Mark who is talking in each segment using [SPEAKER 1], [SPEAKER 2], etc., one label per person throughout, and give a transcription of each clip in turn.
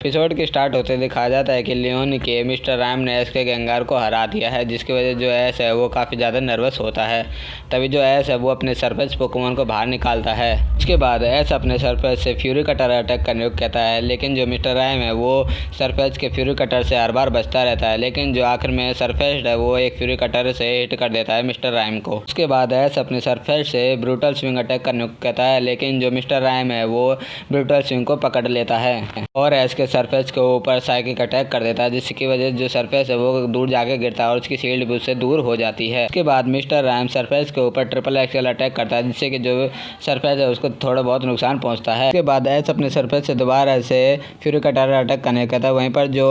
[SPEAKER 1] Episode के start होते दिखाया जाता है कि लियोन के मिस्टर राइम ने एस के गेंगार को हरा दिया है, जिसकी वजह जो एस है वो काफ़ी ज़्यादा नर्वस होता है। तभी जो एस है वो अपने सरफेस पोकेमॉन को बाहर निकालता है। उसके बाद एस अपने सरफेस से फ्यूरी कटर अटैक करने को कहता है, लेकिन जो मिस्टर राइम है वो सरफेस के फ्यूरी कटर से हर बार बचता रहता है। लेकिन जो आखिर में सरफेस है वो एक फ्यूरी कटर से हिट कर देता है मिस्टर राइम को। उसके बाद एस अपने सरफेस से ब्रूटल स्विंग अटैक करने को कहता है, लेकिन जो मिस्टर राइम है वो ब्रूटल स्विंग को पकड़ लेता है और एस के सरफेस के ऊपर साइकिक अटैक कर देता है, जिसकी वजह से जो सरफेस है वो दूर जाके गिरता है और उसकी शील्ड भी उससे दूर हो जाती है। उसके बाद मिस्टर राइम सरफेस के ऊपर ट्रिपल एक्सेल अटैक करता है, जिससे कि जो सरफेस है उसको थोड़ा बहुत नुकसान पहुंचता है। उसके बाद एस अपने सरफेस से दोबारा से फ्यूरी कटर अटैक करने कहता है। वहीं पर जो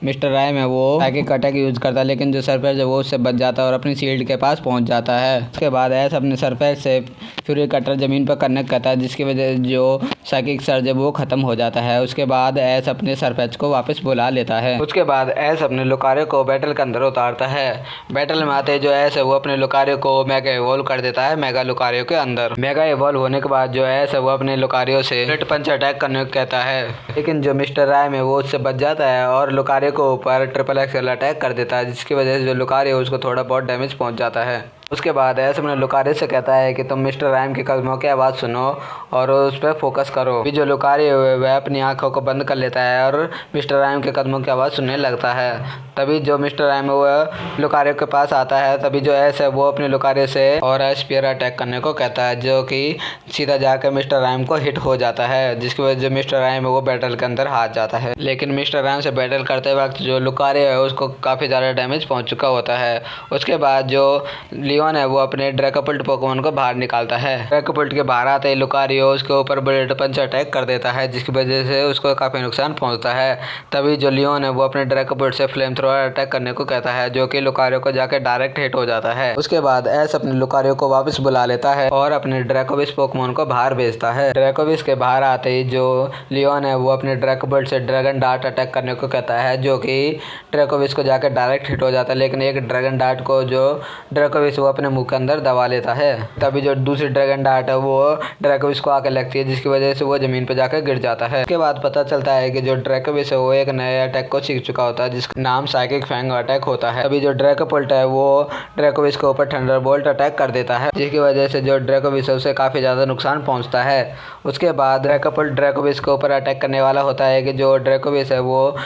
[SPEAKER 1] मिस्टर राइम है वो साइकिक अटैक यूज करता है, लेकिन जो सरफेस है वो उससे बच जाता है और अपनी शील्ड के पास पहुंच जाता है। उसके बाद एस अपने सरफेस से फ्यूरी कटर जमीन पर करने कहता है, जिसकी वजह से जो साइकिक सर्ज है वो खत्म हो जाता है। उसके बाद एस अपने सरफेस को वापस बुला लेता है। उसके बाद एस अपने लुकारियो को बैटल के अंदर उतारता है। बैटल में आते जो एस है वो अपने लुकारियो को मेगा इवॉल्व कर देता है मेगा लुकारियो के अंदर। मेगा इवॉल्व होने के बाद जो एस है वो अपने लुकारियो से बुलेट पंच अटैक करने को कहता है, लेकिन जो मिस्टर राइम है वो उससे बच जाता है और लुकारियो को ऊपर ट्रिपल एक्सेल अटैक कर देता है, जिसकी वजह से जो लुकारियो उसको थोड़ा बहुत डैमेज पहुंच जाता है। उसके बाद एस अपने लुकारियो से कहता है कि तुम मिस्टर राइम के कदमों की आवाज़ सुनो और उस पर फोकस करो। फिर जो लुकारियो है वह अपनी आंखों को बंद कर लेता है और मिस्टर राइम के कदमों की आवाज़ सुनने लगता है। तभी जो मिस्टर राइम है वह लुकारियो के पास आता है। तभी जो एस है वो अपने लुकारियो से और स्पीयर अटैक करने को कहता है, जो कि सीधा जाकर मिस्टर राइम को हिट हो जाता है, जिसकी वजह से मिस्टर राइम है वो बैटल के अंदर हार जाता है। लेकिन मिस्टर राइम से बैटल करते वक्त जो लुकारियो है उसको काफ़ी ज़्यादा डैमेज पहुँच चुका होता है। उसके बाद जो लियोन है वो अपने ड्रैकोपल्ट पोकेमॉन को बाहर निकालता है। ड्रैकोपल्ट के बाहर आते ही लुकारियो उसके ऊपर बुलेट पंच अटैक कर देता है, जिसकी वजह से उसको काफ़ी नुकसान पहुंचता है। तभी जो लियोन है वो अपने ड्रैकोपल्ट से फ्लेम थ्रोअर अटैक करने को कहता है, जो कि लुकारियो को जाकर डायरेक्ट हिट हो जाता है। उसके बाद एस अपने लुकारियो को वापस बुला लेता है और अपने ड्रैकोविस पोकेमॉन को बाहर भेजता है। ड्रैकोविस के बाहर आते ही जो लियोन है वो अपने ड्रैकोपल्ट से ड्रैगन डार्ट अटैक करने को कहता है, जो कि ड्रैकोविस को जाकर डायरेक्ट हिट हो जाता है। लेकिन एक ड्रैगन डार्ट को जो ड्रैकोविस वो अपने मुंह के अंदर दबा लेता है। तभी जो दूसरी ड्रैगन डार्ट है वो ड्रैकोविस को आके लगती है, जिसकी वजह से वो जमीन पर जाकर गिर जाता है। उसके बाद पता चलता है कि जो ड्रैकोविस है वो एक नए अटैक को सीख चुका होता है, जिसका नाम साइकिक फैंग अटैक होता है। तभी जो ड्रैकोपल्ट है वो ड्रैकोविस के ऊपर थंडरबोल्ट अटैक कर देता है, जिसकी वजह से जो ड्रैकोविस है उसे काफ़ी ज़्यादा नुकसान पहुंचता है। उसके बाद ड्रैकोपल्ट ड्रैकोविस के ऊपर अटैक करने वाला होता है कि जो ड्रैकोविस है वो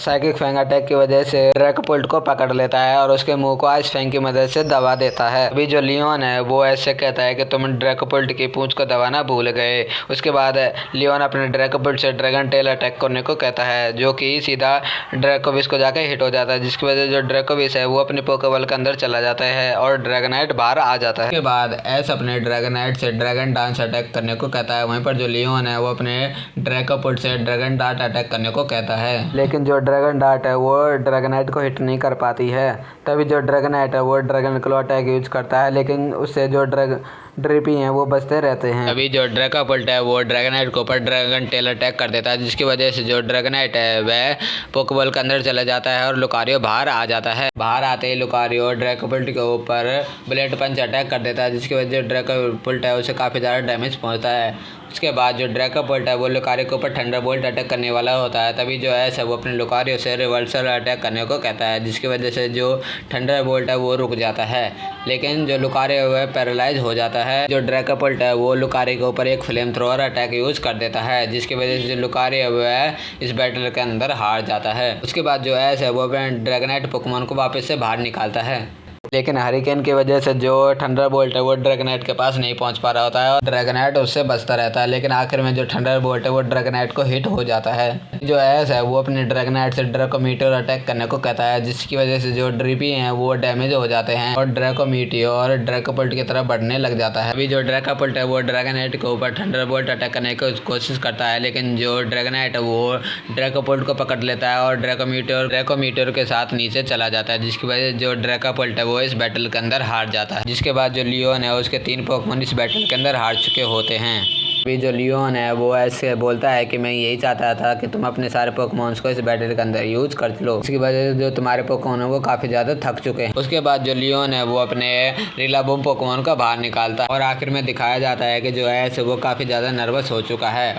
[SPEAKER 1] साइकिक फैंग अटैक की वजह से ड्रैकोपल्ट को पकड़ लेता है और उसके मुंह को आइस फैंग की मदद से दबा देता है। अभी जो लियोन है वो ऐसे कहता है कि तुम ड्रैकोपल्ट की पूंछ को दबाना भूल गए। उसके बाद लियोन अपने ड्रैकोपल्ट से ड्रैगन टेल अटैक करने को कहता है, जो कि सीधा ड्रैकोविस को जाकर हिट हो जाता है, जिसकी वजह से जो ड्रैकोविस है वो अपने पोकेबॉल के अंदर चला जाता है और ड्रैगनाइट बाहर आ जाता है। उसके बाद एस अपने ड्रैगनाइट से ड्रैगन डांस अटैक करने को कहता है। वहीं पर जो लियोन है वो अपने ड्रैकोपल्ट से ड्रैगन डार्ट अटैक करने को कहता है, लेकिन जो ड्रैगन डार्ट है वो ड्रैगनाइट को हिट नहीं कर पाती है। तभी जो ड्रैगनाइट है वो ड्रैगन क्लो अटैक यूज करता है, लेकिन उससे जो ड्रिपी हैं वो बचते रहते हैं। अभी जो ड्रैकोपल्ट है वो ड्रैगनाइट के ऊपर ड्रैगन टेल अटैक कर देता है, जिसकी वजह से जो ड्रैगनाइट है वह पोकेबॉल के अंदर चला जाता है और लुकारियो बाहर आ जाता है। बाहर आते ही लुकारियो ड्रैकोपल्ट के ऊपर बुलेट पंच अटैक कर देता है, जिसकी वजह से ड्रैकोपल्ट है उसे काफ़ी ज़्यादा डैमेज पहुँचता है। उसके बाद जो ड्रैकोपल्ट है वो लुकारियो के ऊपर थंडरबोल्ट अटैक करने वाला होता है। तभी जो एस है वो अपने लुकारियो से रिवर्सल अटैक करने को कहता है, जिसकी वजह से जो थंडरबोल्ट है वो रुक जाता है, लेकिन जो लुकारियो है पैरालाइज हो जाता है। जो ड्रैकोपल्ट है वो लुकारियो के ऊपर एक फ्लेम थ्रोअर अटैक यूज कर देता है, जिसकी वजह से जो लुकारियो है इस बैटल के अंदर हार जाता है। उसके बाद जो एस है वो अपने ड्रैगनाइट पोकेमॉन को वापस से बाहर निकालता है, लेकिन हरिकेन की वजह से जो थंडरबोल्ट है वो ड्रैगनाइट के पास नहीं पहुंच पा रहा होता है और ड्रैगनाइट उससे बचता रहता है। लेकिन आखिर में जो थंडरबोल्ट है वो ड्रैगनाइट को हिट हो जाता है। जो एस है वो अपने ड्रैगनाइट से ड्रैकोमीटियोर अटैक करने को कहता है, जिसकी वजह से जो ड्रिपी हैं वो डैमेज हो जाते हैं और ड्रैकोमीटियोर ड्रैकोपल्ट की तरफ बढ़ने लग जाता है। अभी जो ड्रैकोपल्ट है वो ड्रैगनाइट के ऊपर थंडरबोल्ट अटैक करने की कोशिश करता है, लेकिन जो ड्रैगनाइट है वो ड्रैकोपल्ट को पकड़ लेता है और ड्रैकोमीटियोर के साथ नीचे चला जाता है, जिसकी वजह से जो ड्रैकोपल्ट है वो इस बैटल के अंदर हार जाता है। जिसके बाद जो लियोन है उसके 3 पोकेमॉन इस बैटल के अंदर हार चुके होते हैं। अभी जो लियोन है वो ऐसे बोलता है कि मैं यही चाहता था कि तुम अपने सारे पोकेमॉन्स को इस बैटल के अंदर यूज कर लो, इसकी वजह से जो तुम्हारे पोकेमॉन है वो काफ़ी ज़्यादा थक चुके हैं। उसके बाद जो लियोन है वो अपने रिलाबूम पोकेमॉन को बाहर निकालता है और आखिर में दिखाया जाता है कि जो है वो काफ़ी ज़्यादा नर्वस हो चुका है।